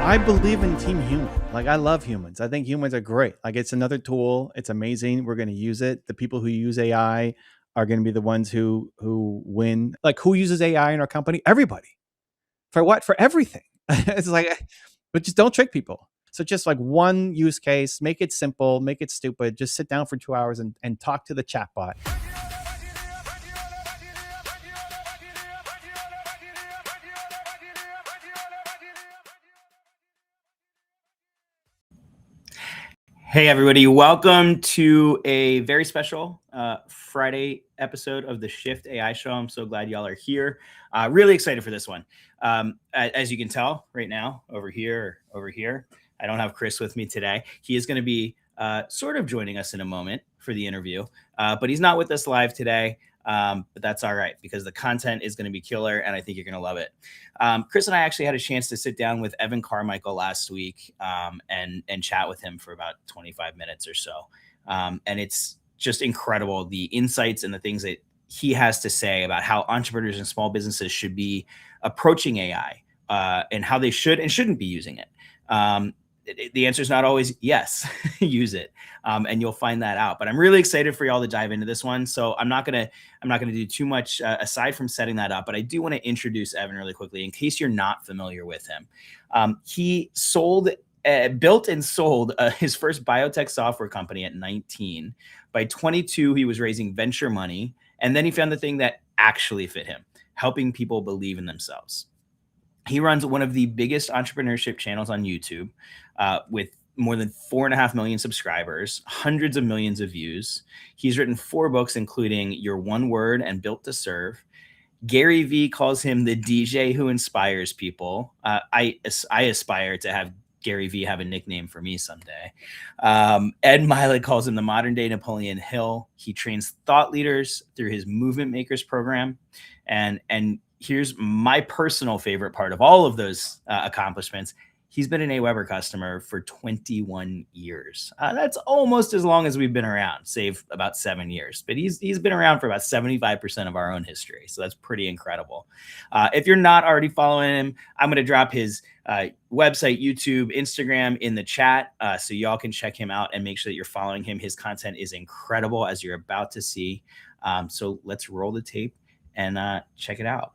I believe in team human. Like I love humans. I think humans are great. Like it's another tool. It's amazing. We're going to use it. The people who use AI are going to be the ones who win. Like who uses AI in our company? Everybody. For what? For everything. It's like, but just don't trick people. So just like one use case, make it simple, make it stupid. Just sit down for 2 hours and talk to the chatbot. Hey, everybody. Welcome to a very special Friday episode of the Shift AI Show. I'm so glad y'all are here. Really excited for this one. As you can tell right now, over here, I don't have Chris with me today. He is going to be sort of joining us in a moment for the interview, but he's not with us live today. But that's all right because the content is going to be killer and I think you're going to love it. Chris and I actually had a chance to sit down with Evan Carmichael last week and chat with him for about 25 minutes or so. And it's just incredible, the insights and the things that he has to say about how entrepreneurs and small businesses should be approaching AI and how they should and shouldn't be using it. The answer is not always yes, use it. And you'll find that out. But I'm really excited for y'all to dive into this one. So I'm not gonna do too much aside from setting that up. But I do want to introduce Evan really quickly in case you're not familiar with him. He built and sold his first biotech software company at 19. By 22, he was raising venture money, and then he found the thing that actually fit him: helping people believe in themselves. He runs one of the biggest entrepreneurship channels on YouTube with more than 4.5 million subscribers, hundreds of millions of views. He's written 4 books, including Your One Word and Built to Serve. Gary Vee calls him the DJ who inspires people. I aspire to have Gary Vee have a nickname for me someday. Ed Mylett calls him the modern day Napoleon Hill. He trains thought leaders through his Movement Makers program. And here's my personal favorite part of all of those accomplishments. He's been an AWeber customer for 21 years. That's almost as long as we've been around, save about 7 years. But he's been around for about 75% of our own history. So that's pretty incredible. If you're not already following him, I'm going to drop his website, YouTube, Instagram in the chat so y'all can check him out and make sure that you're following him. His content is incredible, as you're about to see. So let's roll the tape and check it out.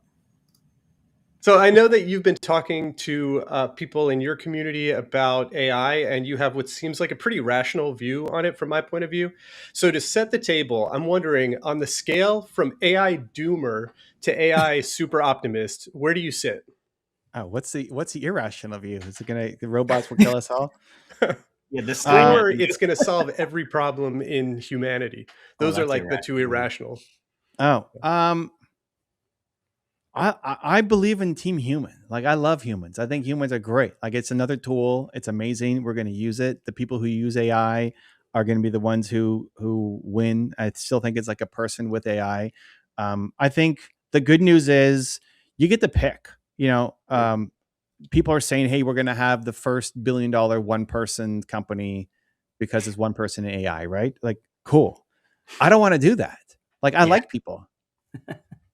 So I know that you've been talking to people in your community about AI, and you have what seems like a pretty rational view on it from my point of view. So to set the table, I'm wondering, on the scale from AI doomer to AI super-optimist, where do you sit? Oh, what's the irrational view? Is it the robots will kill us all? Yeah, this Or it's going to solve every problem in humanity. Those are like irrational. the two irrational. Oh, I believe in team human. Like I love humans. I think humans are great. Like it's another tool. It's amazing. We're going to use it. The people who use AI are going to be the ones who win. I still think it's like a person with AI. I think the good news is you get to pick. People are saying, "Hey, we're going to have the first $1 billion one-person company because it's one person in AI." Right? Like, cool. I don't want to do that. Like, I like people.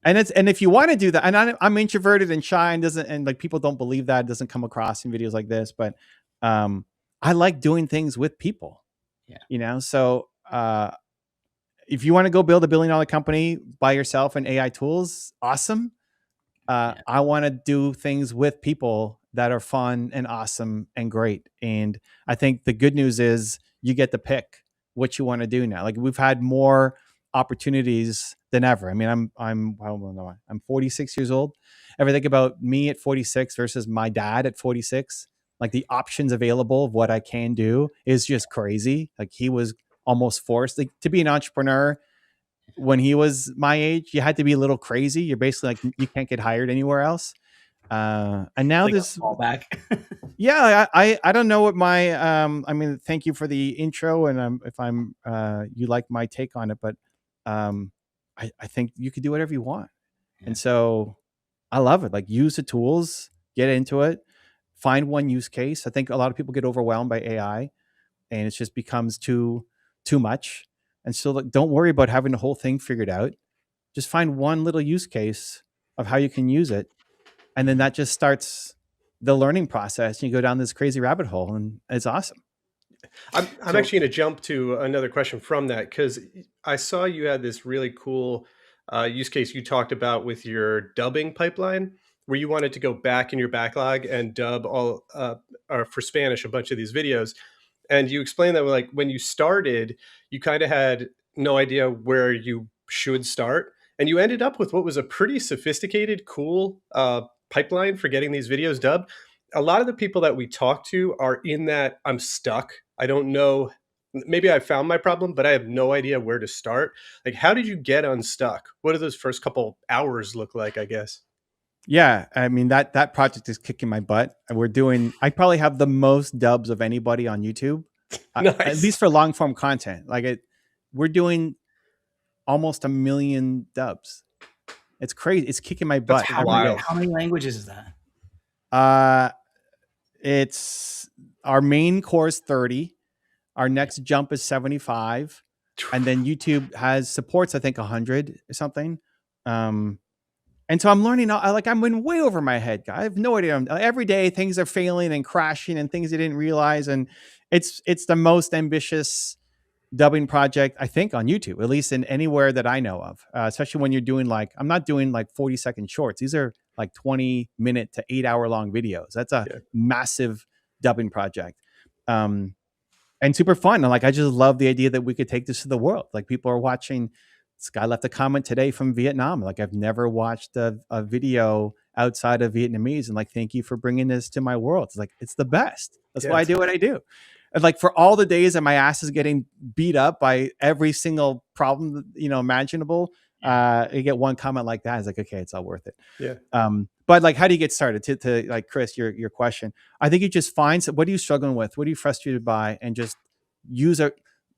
And if you want to do that, and I'm introverted and shy and like people don't believe that, it doesn't come across in videos like this, but I like doing things with people. Yeah. So if you want to go build $1 billion company by yourself and AI tools, awesome. I want to do things with people that are fun and awesome and great. And I think the good news is you get to pick what you want to do now. Like we've had more opportunities than ever. I mean, I'm 46 years old. Ever think about me at 46 versus my dad at 46? Like the options available of what I can do is just crazy. Like he was almost forced to be an entrepreneur. When he was my age, you had to be a little crazy. You're basically like, you can't get hired anywhere else. And now like this fallback. Yeah, I don't know what my I mean, thank you for the intro, and if you like my take on it, but I think you could do whatever you want. And so I love it. Like use the tools, get into it, find one use case. I think a lot of people get overwhelmed by AI and it just becomes too much. And so like, don't worry about having the whole thing figured out. Just find one little use case of how you can use it. And then that just starts the learning process. You go down this crazy rabbit hole, and it's awesome. I'm actually going to jump to another question from that, because I saw you had this really cool use case you talked about with your dubbing pipeline, where you wanted to go back in your backlog and dub all or for Spanish a bunch of these videos. And you explained that, like, when you started, you kind of had no idea where you should start, and you ended up with what was a pretty sophisticated, cool pipeline for getting these videos dubbed. A lot of the people that we talk to are in that I'm stuck. I don't know. Maybe I found my problem, but I have no idea where to start. Like, how did you get unstuck? What do those first couple hours look like, I guess? Yeah, I mean, that project is kicking my butt. I probably have the most dubs of anybody on YouTube, Nice. at least for long form content. We're doing almost 1 million dubs. It's crazy. It's kicking my butt. That's wild. How many languages is that? It's our main core is 30. Our next jump is 75, and then YouTube supports, I think, 100 or something. And so I'm learning. I'm in way over my head. I have no idea. Every day things are failing and crashing and things I didn't realize. And it's the most ambitious dubbing project, I think, on YouTube, at least in anywhere that I know of. Especially when you're doing I'm not doing 40-second shorts. These are 20-minute to 8-hour long videos. That's a massive dubbing project. And super fun. And I just love the idea that we could take this to the world. People are watching. This guy left a comment today from Vietnam. I've never watched a video outside of Vietnamese, and thank you for bringing this to my world. It's the best. That's why I do what I do. And for all the days that my ass is getting beat up by every single problem, imaginable, you get one comment like that. It's okay, it's all worth it. Yeah. But how do you get started? To Chris, your question, I think you just find what are you struggling with? What are you frustrated by? And just use a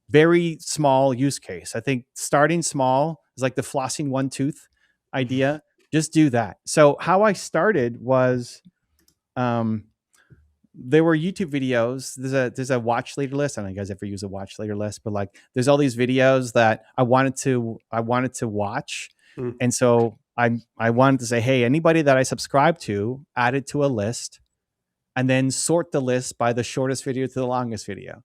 very small use case. I think starting small is like the flossing one tooth idea. Just do that. So how I started was, there were YouTube videos. There's a watch later list. I don't know if you guys ever use a watch later list, but there's all these videos that I wanted to watch. And so I wanted to say, hey, anybody that I subscribe to, add it to a list, and then sort the list by the shortest video to the longest video.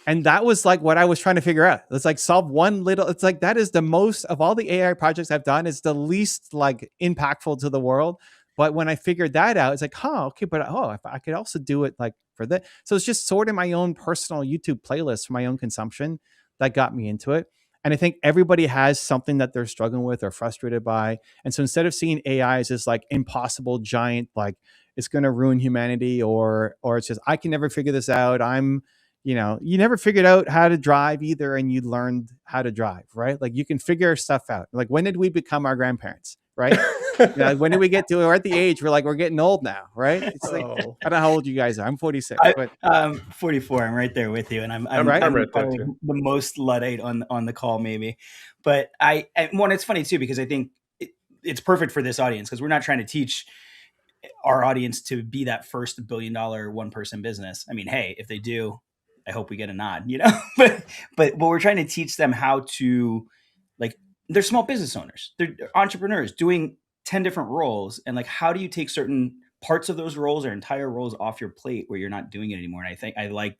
And that was what I was trying to figure out. It's solve one little, that is the most of all the AI projects I've done, is the least impactful to the world. But when I figured that out, it's okay, but if I could also do it for that. So it's just sorting my own personal YouTube playlist for my own consumption that got me into it. And I think everybody has something that they're struggling with or frustrated by. And so instead of seeing AI as this impossible giant, it's going to ruin humanity, or it's just, I can never figure this out. You never figured out how to drive either, and you learned how to drive, right? You can figure stuff out. When did we become our grandparents, right? When did we get to, we're at the age where we're getting old now, right? It's I don't know how old you guys are. I'm 46. But I'm 44. I'm right there with you, and I'm right there too. The most Luddite on the call, maybe. But it's funny too, because I think it's perfect for this audience, because we're not trying to teach our audience to be that first $1 billion one person business. I mean, hey, if they do, I hope we get a nod, but we're trying to teach them how to, they're small business owners, they're entrepreneurs doing 10 different roles. And how do you take certain parts of those roles or entire roles off your plate where you're not doing it anymore? And I think I like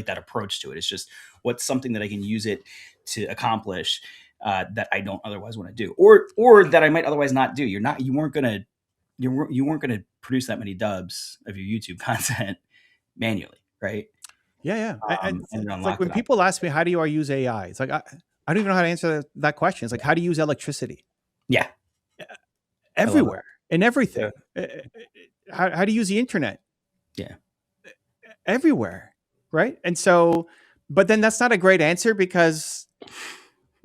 that approach to it. It's just, what's something that I can use it to accomplish that I don't otherwise want to do, or that I might otherwise not do. You weren't going to produce that many dubs of your YouTube content manually, right? Yeah. It's when people ask me, how do you use AI? It's I don't even know how to answer that question. It's how do you use electricity? Yeah. Everywhere and everything. Yeah. How do you use the internet? Yeah. Everywhere. Right. And so, but then that's not a great answer, because,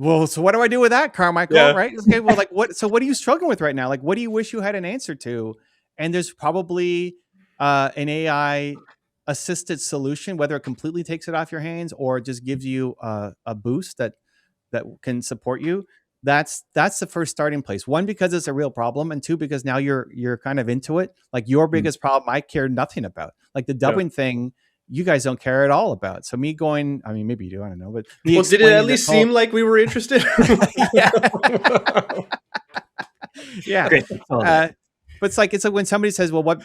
so what do I do with that, Carmichael? Yeah. Right. Okay. Well, what are you struggling with right now? What do you wish you had an answer to? And there's probably an AI assisted solution, whether it completely takes it off your hands or just gives you a boost that can support you. That's the first starting place. One, because it's a real problem, and two, because now you're kind of into it. Your biggest problem, I care nothing about. The dubbing thing, you guys don't care at all about. So me going, I mean, maybe you do, I don't know, but did it at least seem like we were interested? Yeah. Yeah. But it's like when somebody says, well, what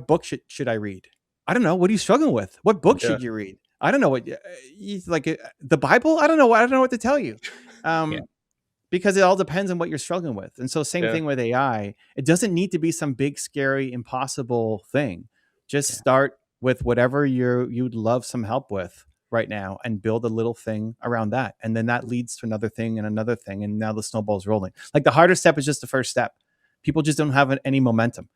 book should I read? I don't know. What are you struggling with? What book should you read? I don't know what the Bible. I don't know. I don't know what to tell you. Because it all depends on what you're struggling with. And so same thing with AI. It doesn't need to be some big, scary, impossible thing. Just start with whatever you'd love some help with right now and build a little thing around that. And then that leads to another thing and another thing. And now the snowball's rolling. Like the hardest step is just the first step. People just don't have any momentum.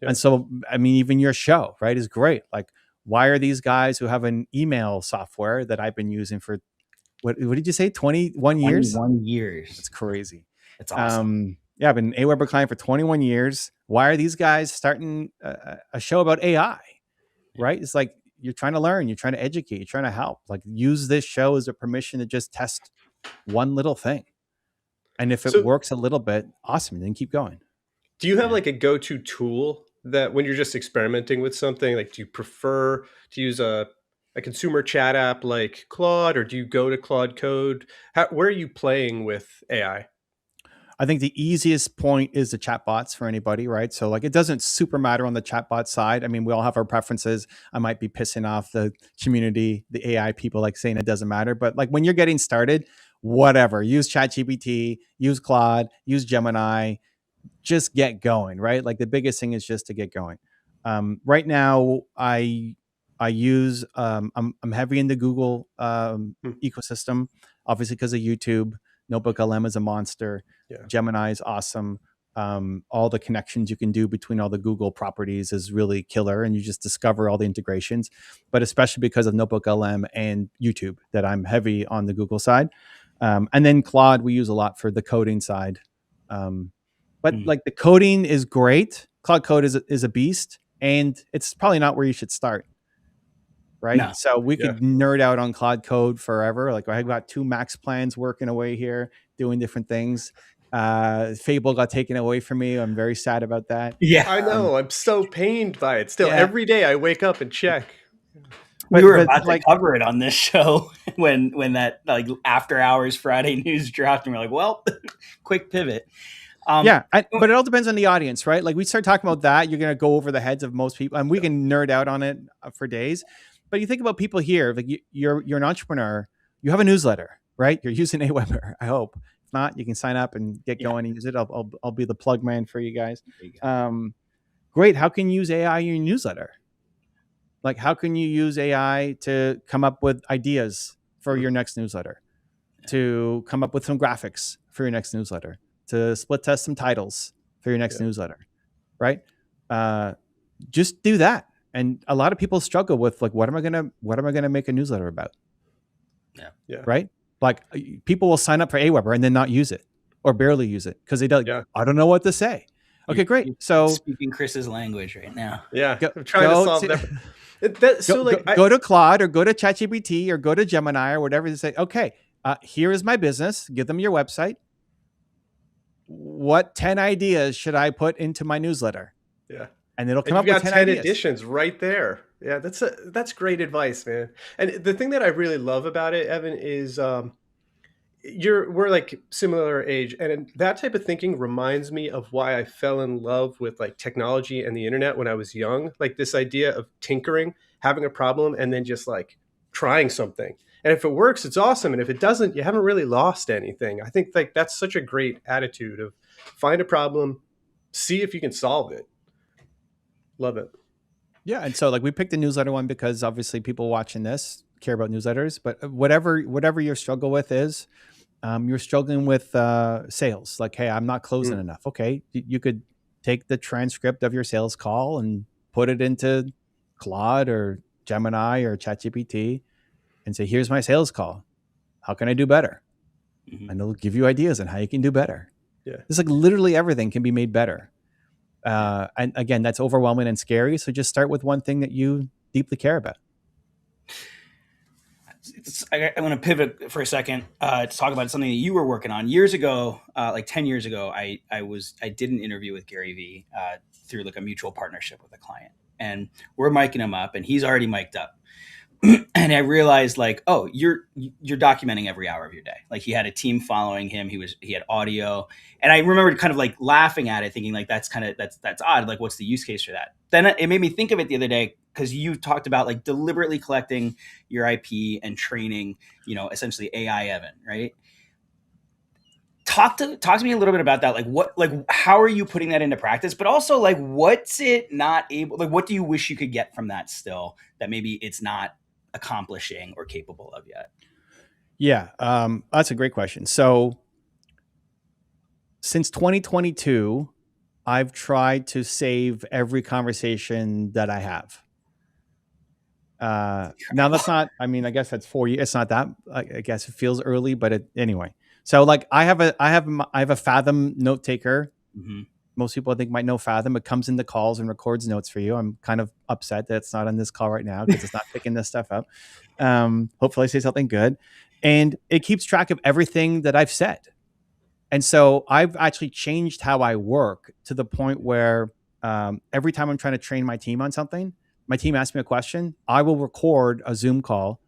And so, I mean, even your show, right, is great. Like, why are these guys who have an email software that I've been using for, what did you say, 21 years? 21 years. That's crazy. That's awesome. Yeah, I've been an AWeber client for 21 years. Why are these guys starting a show about AI, right? It's like, you're trying to learn, you're trying to educate, you're trying to help. Like, use this show as a permission to just test one little thing. And if it works a little bit, awesome, then keep going. Do you have like a go-to tool that when you're just experimenting with something, like do you prefer to use a consumer chat app like Claude, or do you go to Claude Code? Where are you playing with AI? I think the easiest point is the chatbots for anybody, right? So like, it doesn't super matter on the chatbot side. I mean, we all have our preferences. I might be pissing off the community, the AI people, like saying it doesn't matter. But like, when you're getting started, whatever, use ChatGPT, use Claude, use Gemini, just get going, right? Like, the biggest thing is just to get going. Right now, I use, I'm heavy in the Google ecosystem, obviously because of YouTube. NotebookLM is a monster. Gemini is awesome. All the connections you can do between all the Google properties is really killer, and you just discover all the integrations. But especially because of NotebookLM and YouTube, that I'm heavy on the Google side. And then Claude we use a lot for the coding side. But like, the coding is great. Claude Code is a beast, and it's probably not where you should start. Right. No. So we could nerd out on Claude Code forever. Like, I got 2 max plans working away here, doing different things. Fable got taken away from me. I'm very sad about that. Yeah, I know. I'm so pained by it. Still, every day I wake up and check. We were about to cover it on this show when that like after hours Friday news dropped, and we're like, well, quick pivot. But it all depends on the audience, right? Like, we start talking about that, you're going to go over the heads of most people, and we can nerd out on it for days. But you think about people here, like, you're an entrepreneur, you have a newsletter, right? You're using AWeber, I hope. If not, you can sign up and get going and use it. I'll be the plug man for you guys. Great. How can you use AI in your newsletter? Like, how can you use AI to come up with ideas for your next newsletter? To come up with some graphics for your next newsletter? To split test some titles for your next newsletter, right? Just do that. And a lot of people struggle with, like, what am I gonna make a newsletter about? Yeah. Right? Like, people will sign up for AWeber and then not use it, or barely use it, because they don't. I don't know what to say. Okay, great. So speaking Chris's language right now. Yeah, I'm trying to solve that. Go to Claude, or go to ChatGPT, or go to Gemini, or whatever. They say, okay, here is my business. Give them your website. What 10 ideas should I put into my newsletter? Yeah. And it'll come up with 10 ideas. editions right there. Yeah, that's great advice, man. And the thing that I really love about it, Evan, is we're like similar age, and that type of thinking reminds me of why I fell in love with like technology and the internet when I was young. Like, this idea of tinkering, having a problem, and then just like trying something. And if it works, it's awesome. And if it doesn't, you haven't really lost anything. I think like that's such a great attitude of find a problem, see if you can solve it. Love it. Yeah. And so, like, we picked a newsletter one because obviously people watching this care about newsletters, but whatever your struggle with is, you're struggling with sales. Like, hey, I'm not closing enough. Okay. You could take the transcript of your sales call and put it into Claude or Gemini or ChatGPT and say, here's my sales call. How can I do better? And it'll give you ideas on how you can do better. Yeah. It's like literally everything can be made better. And again, that's overwhelming and scary. So just start with one thing that you deeply care about. I want to pivot for a second to talk about something that you were working on years ago. Like 10 years ago, I did an interview with Gary Vee through like a mutual partnership with a client, and we're micing him up, and he's already mic'd up. and I realized like, oh, you're documenting every hour of your day. Like he had a team following him. He had audio, and I remember kind of like laughing at it, thinking like that's odd. Like what's the use case for that? Then it made me think of it the other day because you talked about like deliberately collecting your IP and training, essentially AI Evan, right? Talk to me a little bit about that. How are you putting that into practice? But also like, what's it not able, like, what do you wish you could get from that still that maybe it's not accomplishing or capable of yet? Yeah. That's a great question. So since 2022, I've tried to save every conversation that I have. Now that's not, I mean, I guess that's 4 years. It's not that, I guess it feels early, but anyway. So like I have a Fathom note taker. Mm-hmm. Most people I think might know Fathom. It comes into calls and records notes for you. I'm kind of upset that it's not on this call right now because it's not picking this stuff up. Hopefully I say something good. And it keeps track of everything that I've said. And so I've actually changed how I work to the point where every time I'm trying to train my team on something, my team asks me a question, I will record a Zoom call,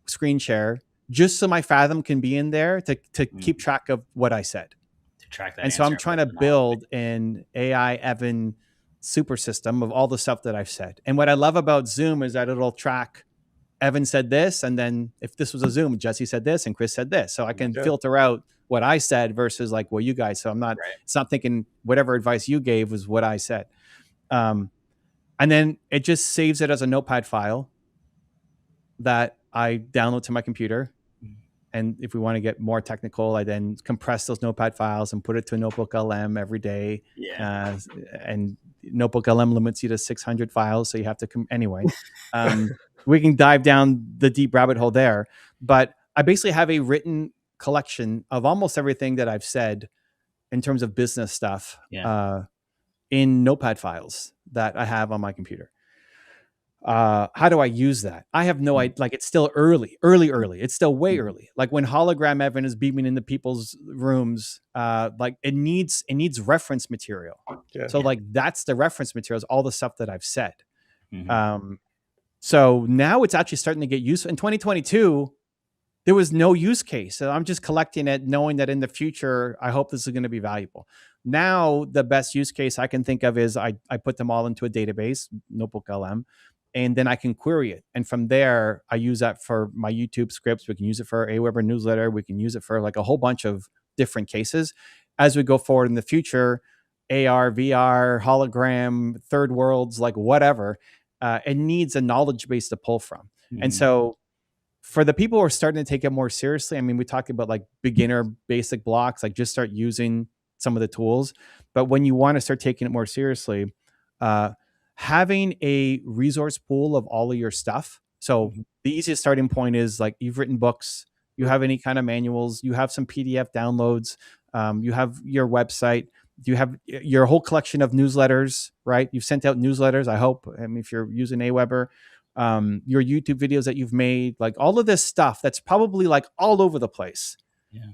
screen share, just so my Fathom can be in there to keep track of what I said. To track that. And so I'm trying to build an AI Evan super system of all the stuff that I've said. And what I love about Zoom is that it'll track Evan said this, and then if this was a Zoom, Jesse said this and Chris said this. So I can filter out what I said versus like what you guys. So I'm not, it's not thinking whatever advice you gave was what I said. And then it just saves it as a notepad file that I download to my computer. And if we want to get more technical, I then compress those notepad files and put it to a NotebookLM every day. Yeah. And NotebookLM limits you to 600 files. So you have to anyway. We can dive down the deep rabbit hole there. But I basically have a written collection of almost everything that I've said in terms of business stuff in notepad files that I have on my computer. How do I use that? I have no idea. Like it's still early. It's still way early. Like when hologram Evan is beaming into people's rooms, like it needs reference material. So like that's the reference materials, all the stuff that I've said. So now it's actually starting to get useful. In 2022, there was no use case. So I'm just collecting it, knowing that in the future, I hope this is going to be valuable. Now, the best use case I can think of is I put them all into a database, NotebookLM, and then I can query it. And from there, I use that for my YouTube scripts. We can use it for our AWeber newsletter. We can use it for like a whole bunch of different cases. As we go forward in the future, AR, VR, hologram, third worlds, like whatever, it needs a knowledge base to pull from. And so for the people who are starting to take it more seriously, I mean, we talked about like beginner basic blocks, like just start using some of the tools. But when you want to start taking it more seriously, having a resource pool of all of your stuff. So the easiest starting point is like you've written books, you have any kind of manuals, you have some PDF downloads, you have your website, you have your whole collection of newsletters, right? You've sent out newsletters, I hope. I mean, if you're using AWeber, your YouTube videos that you've made, like all of this stuff that's probably like all over the place.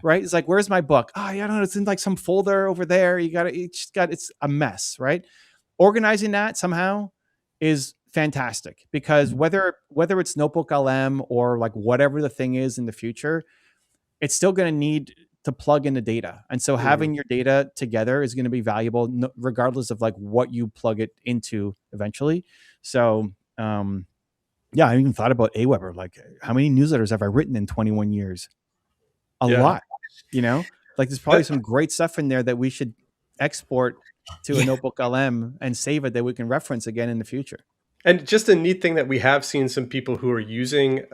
Right? It's like, where's my book? Oh, yeah, I don't know. It's in like some folder over there. It's a mess, right? Organizing that somehow is fantastic because whether it's NotebookLM or like whatever the thing is in the future, it's still going to need to plug in the data. And so having your data together is going to be valuable regardless of like what you plug it into eventually. So, yeah, I even thought about AWeber. Like, how many newsletters have I written in 21 years? A lot, like there's probably some great stuff in there that we should export to a NotebookLM and save it that we can reference again in the future. And just a neat thing that we have seen some people who are using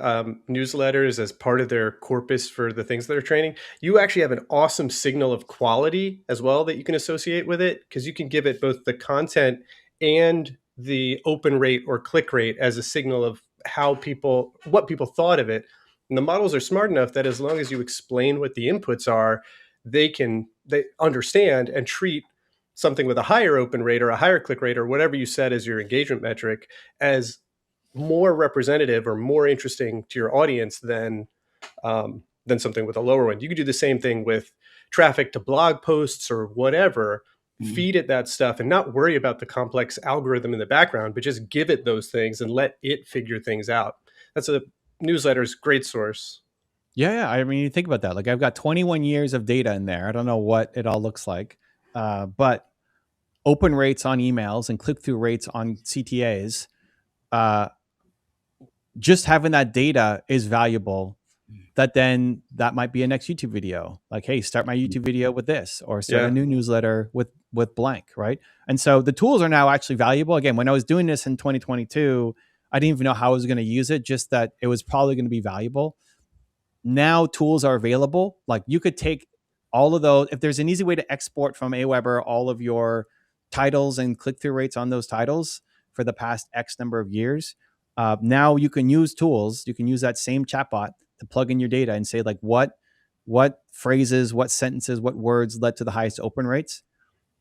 newsletters as part of their corpus for the things that are training. You actually have an awesome signal of quality as well that you can associate with it because you can give it both the content and the open rate or click rate as a signal of what people thought of it. And the models are smart enough that as long as you explain what the inputs are, they understand and treat something with a higher open rate or a higher click rate or whatever you set as your engagement metric as more representative or more interesting to your audience than something with a lower one. You could do the same thing with traffic to blog posts or whatever, feed it that stuff and not worry about the complex algorithm in the background, but just give it those things and let it figure things out. that's a newsletter's great source. Yeah. I mean, you think about that. Like I've got 21 years of data in there. I don't know what it all looks like, but open rates on emails and click-through rates on CTAs, just having that data is valuable. That might be a next YouTube video. Like, hey, start my YouTube video with this, or start a new newsletter with blank, right? And so the tools are now actually valuable. Again, when I was doing this in 2022, I didn't even know how I was going to use it, just that it was probably going to be valuable. Now tools are available. Like you could take all of those. If there's an easy way to export from AWeber all of your titles and click-through rates on those titles for the past X number of years, now you can use tools. You can use that same chatbot to plug in your data and say like what phrases, what sentences, what words led to the highest open rates,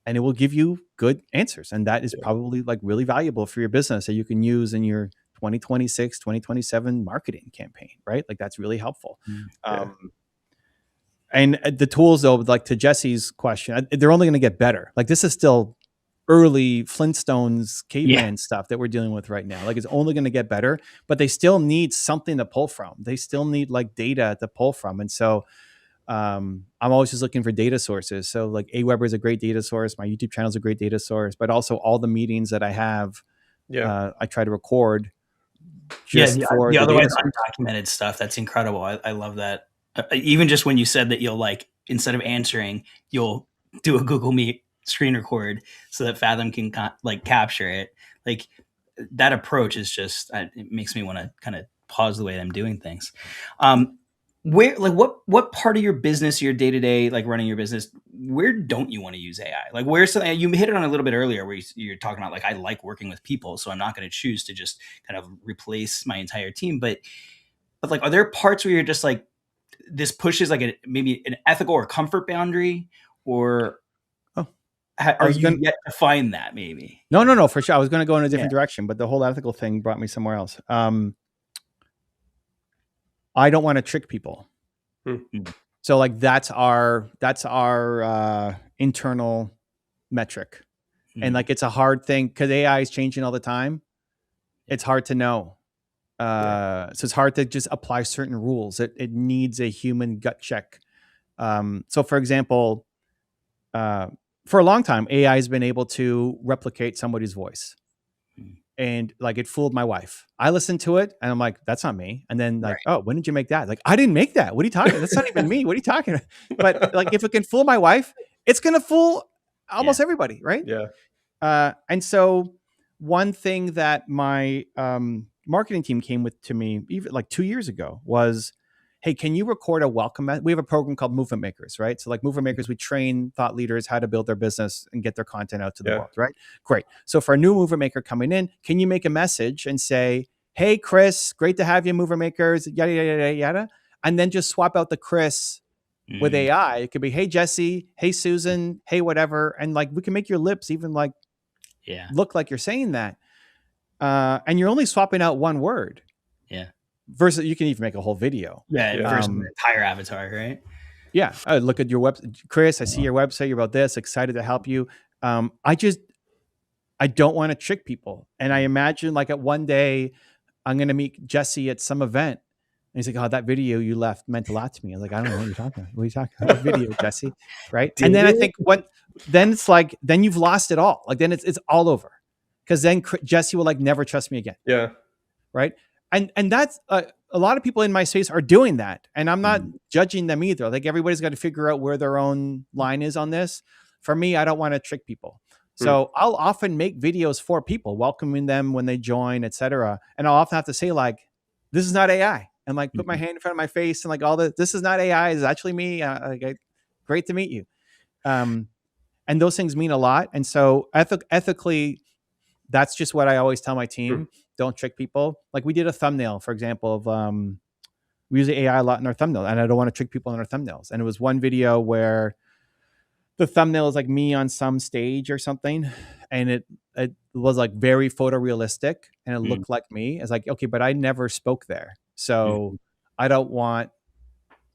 and it will give you good answers. And that is probably like really valuable for your business that you can use in your 2026, 2027 marketing campaign, right? Like that's really helpful. And the tools though, like to Jesse's question, they're only going to get better. Like this is still early Flintstones caveman stuff that we're dealing with right now. Like it's only going to get better, but they still need something to pull from. They still need like data to pull from. And so I'm always just looking for data sources. So like AWeber is a great data source. My YouTube channel is a great data source, but also all the meetings that I have, I try to record just for the otherwise undocumented stuff. That's incredible. I love that. Even just when you said that you'll like, instead of answering, you'll do a Google Meet screen record so that Fathom can like capture it. Like that approach is just, it makes me want to kind of pause the way I'm doing things. Where, like what part of your business, your day-to-day, like running your business, where don't you want to use AI? Like where's something, you hit it on a little bit earlier where you're talking about like, I like working with people, so I'm not going to choose to just kind of replace my entire team. But like, are there parts where you're just like, this pushes like maybe an ethical or comfort boundary, or are you yet to find that maybe? No, for sure. I was going to go in a different direction, but the whole ethical thing brought me somewhere else. I don't want to trick people. So like that's our internal metric. And like, it's a hard thing because AI is changing all the time. It's hard to know. So it's hard to just apply certain rules. It needs a human gut check. So for example, for a long time, AI has been able to replicate somebody's voice. And like, it fooled my wife. I listened to it and I'm like, that's not me. And then like, oh, when did you make that? Like, I didn't make that. What are you talking about? That's not even me. What are you talking about? But like, if it can fool my wife, it's going to fool almost everybody. Right. And so one thing that my marketing team came with to me even like 2 years ago was, hey, can you record a welcome? We have a program called Movement Makers, right? So like Movement Makers, we train thought leaders how to build their business and get their content out to the world, right? Great. So for a new Movement Maker coming in, can you make a message and say, hey, Chris, great to have you, Movement Makers, yada, yada, yada, yada. And then just swap out the Chris with AI. It could be, hey, Jesse, hey, Susan, hey, whatever. And like, we can make your lips even like, look like you're saying that. And you're only swapping out one word. Versus you can even make a whole video. Versus an entire avatar, right? I look at your website, Chris. I see your website. You're about this. Excited to help you. I don't want to trick people. And I imagine like at one day, I'm going to meet Jesse at some event. And he's like, oh, that video you left meant a lot to me. I was like, I don't know what you're talking about. What are you talking about? What video, Jesse? Right. And then I think then it's like, then you've lost it all. Like then it's all over. Because then Jesse will like never trust me again. Right. And that's a lot of people in my space are doing that. And I'm not judging them either. Like everybody's got to figure out where their own line is on this. For me, I don't want to trick people. So I'll often make videos for people, welcoming them when they join, etc. And I'll often have to say like, this is not AI. And like put my hand in front of my face and like all this is not AI. It's actually me. Great to meet you. And those things mean a lot. And so ethically, that's just what I always tell my team. Don't trick people. Like we did a thumbnail, for example, of we use AI a lot in our thumbnail, and I don't want to trick people in our thumbnails. And it was one video where the thumbnail is like me on some stage or something, and it was like very photorealistic, and it looked like me. It's like, okay, but I never spoke there, so I don't want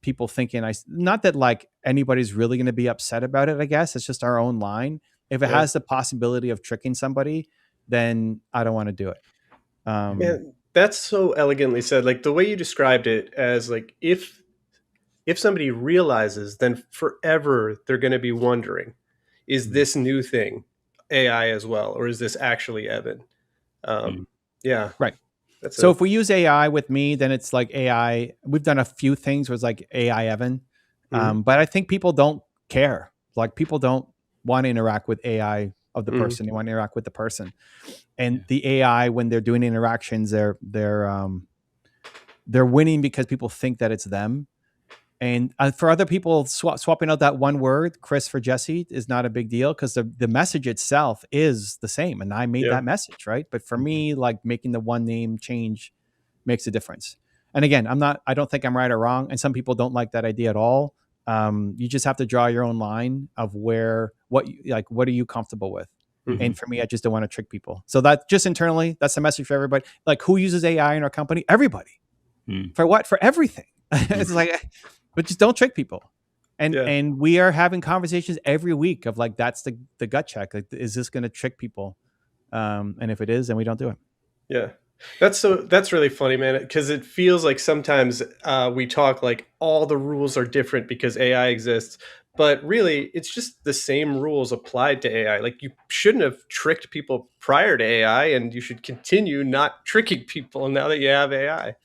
people thinking not that like anybody's really going to be upset about it. I guess it's just our own line. If it has the possibility of tricking somebody, then I don't want to do it. Man, That's so elegantly said. Like the way you described it as like if somebody realizes, then forever they're going to be wondering, is this new thing AI as well, or is this actually Evan? Yeah, Right. that's So if we use AI with me, then it's like AI. We've done a few things where it's like AI Evan, but I think people don't care. Like people don't want to interact with AI of the person. They want to interact with the person. And the AI, when they're doing interactions, they're winning because people think that it's them. And for other people, swapping out that one word, Chris for Jesse, is not a big deal because the message itself is the same. And I made that message, right? But for me, like making the one name change makes a difference. And again, I don't think I'm right or wrong. And some people don't like that idea at all. You just have to draw your own line of what are you comfortable with? And for me, I just don't want to trick people. So that just internally, that's the message for everybody. Like who uses AI in our company? Everybody. For what? For everything. It's like, but just don't trick people. And we are having conversations every week of like, that's the gut check. Like, is this going to trick people? And if it is, then we don't do it. Yeah. That's really funny, man, because it feels like sometimes we talk like all the rules are different because AI exists, but really it's just the same rules applied to AI. Like you shouldn't have tricked people prior to AI, and you should continue not tricking people now that you have AI.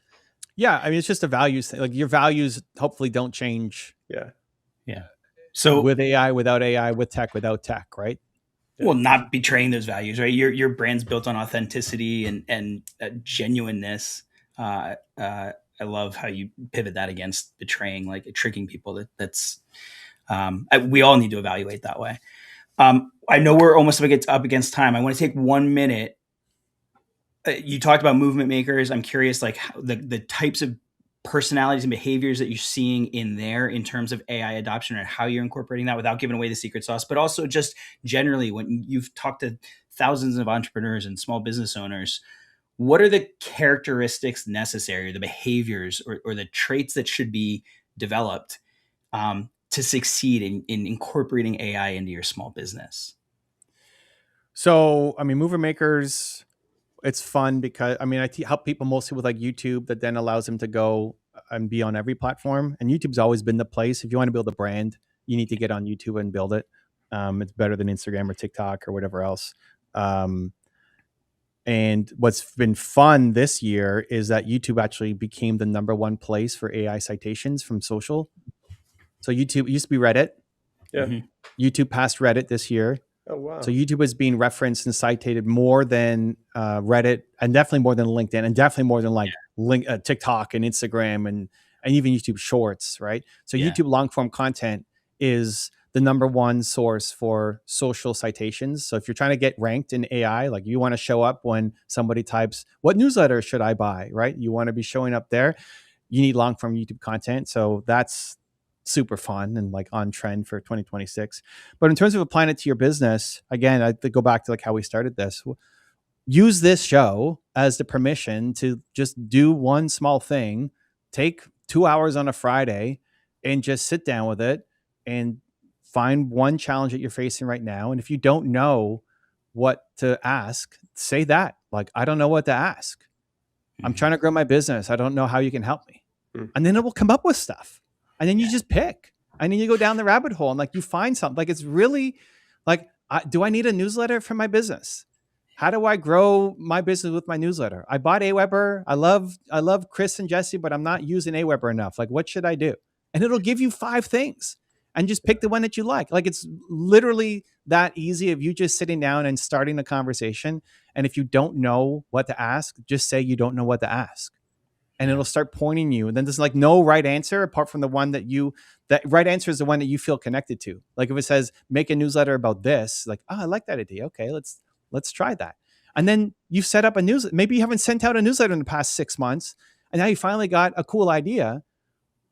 Yeah, I mean it's just a values thing. Like your values hopefully don't change. Yeah. So with AI, without AI, with tech, without tech, right? Well, not betraying those values, right? Your brand's built on authenticity and genuineness. I love how you pivot that against betraying, like tricking people. That's we all need to evaluate that way. I know we're almost up against time. I want to take 1 minute. You talked about movement makers. I'm curious, like the types of personalities and behaviors that you're seeing in there in terms of AI adoption and how you're incorporating that without giving away the secret sauce, but also just generally when you've talked to thousands of entrepreneurs and small business owners, what are the characteristics necessary, the behaviors or the traits that should be developed to succeed in incorporating AI into your small business? So, I mean, mover makers, it's fun because I help people mostly with like YouTube that then allows them to go and be on every platform. And YouTube's always been the place. If you want to build a brand, you need to get on YouTube and build it. It's better than Instagram or TikTok or whatever else. And what's been fun this year is that YouTube actually became the #1 place for AI citations from social. So YouTube used to be Reddit. Yeah. YouTube passed Reddit this year. Oh, wow. So YouTube is being referenced and cited more than Reddit, and definitely more than LinkedIn, and definitely more than like TikTok and Instagram and even YouTube Shorts, right? So YouTube long form content is the #1 source for social citations. So if you're trying to get ranked in AI, like you want to show up when somebody types, "What newsletter should I buy?" Right? You want to be showing up there. You need long form YouTube content. So that's super fun and like on trend for 2026. But in terms of applying it to your business, again, I go back to like how we started this. Use this show as the permission to just do one small thing, take 2 hours on a Friday and just sit down with it and find one challenge that you're facing right now. And if you don't know what to ask, say that. Like, I don't know what to ask. I'm trying to grow my business. I don't know how you can help me. And then it will come up with stuff. And then you just pick, and then you go down the rabbit hole and like you find something. Like it's really like, do I need a newsletter for my business? How do I grow my business with my newsletter? I bought AWeber. I love Chris and Jesse, but I'm not using AWeber enough. Like, what should I do? And it'll give you 5 things, and just pick the one that you like. Like it's literally that easy of you just sitting down and starting a conversation. And if you don't know what to ask, just say you don't know what to ask. And it'll start pointing you. And then there's like no right answer apart from the one that right answer is the one that you feel connected to. Like if it says, make a newsletter about this, like, oh, I like that idea. Okay, let's try that. And then you've set up a newsletter. Maybe you haven't sent out a newsletter in the past 6 months. And now you finally got a cool idea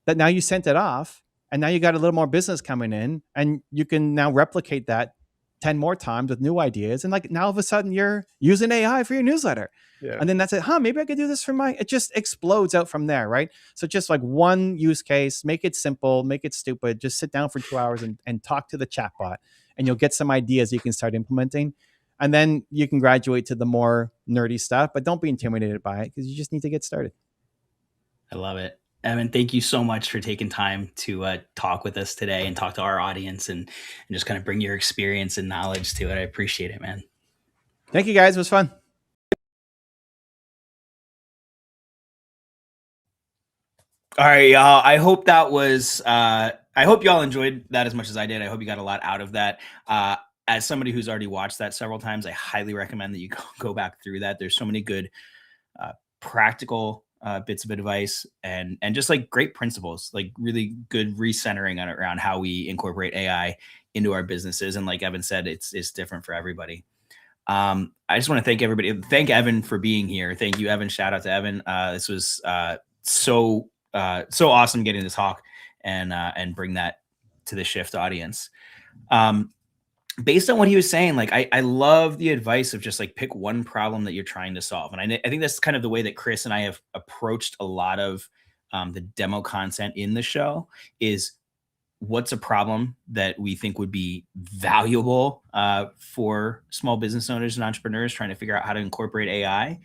that now you sent it off. And now you got a little more business coming in. And you can now replicate that 10 more times with new ideas. And like now all of a sudden you're using AI for your newsletter. Yeah. And then that's it. Maybe I could do this for it just explodes out from there. Right. So just like one use case, make it simple, make it stupid, just sit down for 2 hours and talk to the chatbot, and you'll get some ideas you can start implementing. And then you can graduate to the more nerdy stuff, but don't be intimidated by it because you just need to get started. I love it. Evan, thank you so much for taking time to talk with us today and talk to our audience and just kind of bring your experience and knowledge to it. I appreciate it, man. Thank you, guys. It was fun. All right, y'all. I hope that was, I hope y'all enjoyed that as much as I did. I hope you got a lot out of that. As somebody who's already watched that several times, I highly recommend that you go back through that. There's so many good practical bits of advice and just like great principles, like really good recentering around how we incorporate AI into our businesses. And like Evan said, it's different for everybody. I just want to thank everybody. Thank Evan for being here. Thank you, Evan. Shout out to Evan. This was so awesome getting to talk and bring that to the Shift audience. Based on what he was saying, like I love the advice of just like pick one problem that you're trying to solve. And I think that's kind of the way that Chris and I have approached a lot of the demo content in the show is what's a problem that we think would be valuable for small business owners and entrepreneurs trying to figure out how to incorporate AI.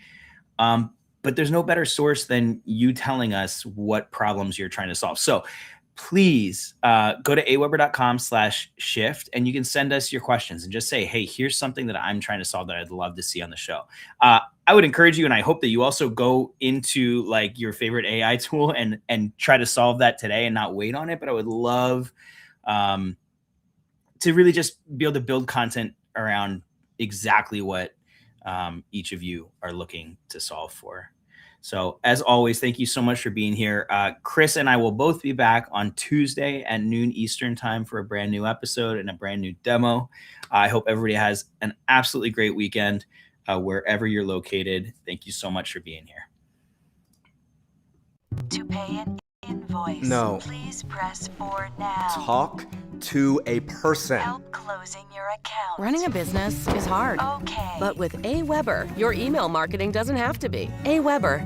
But there's no better source than you telling us what problems you're trying to solve. So please go to AWeber.com/shift and you can send us your questions and just say, hey, here's something that I'm trying to solve that I'd love to see on the show. I would encourage you, and I hope that you also go into like your favorite AI tool and try to solve that today and not wait on it. But I would love to really just be able to build content around exactly what each of you are looking to solve for. So as always, thank you so much for being here. Chris and I will both be back on Tuesday at noon Eastern time for a brand new episode and a brand new demo. I hope everybody has an absolutely great weekend wherever you're located. Thank you so much for being here. To pay an invoice, No. please press 4 now. Talk to a person. Help closing your account. Running a business is hard. Okay. But with AWeber, your email marketing doesn't have to be. AWeber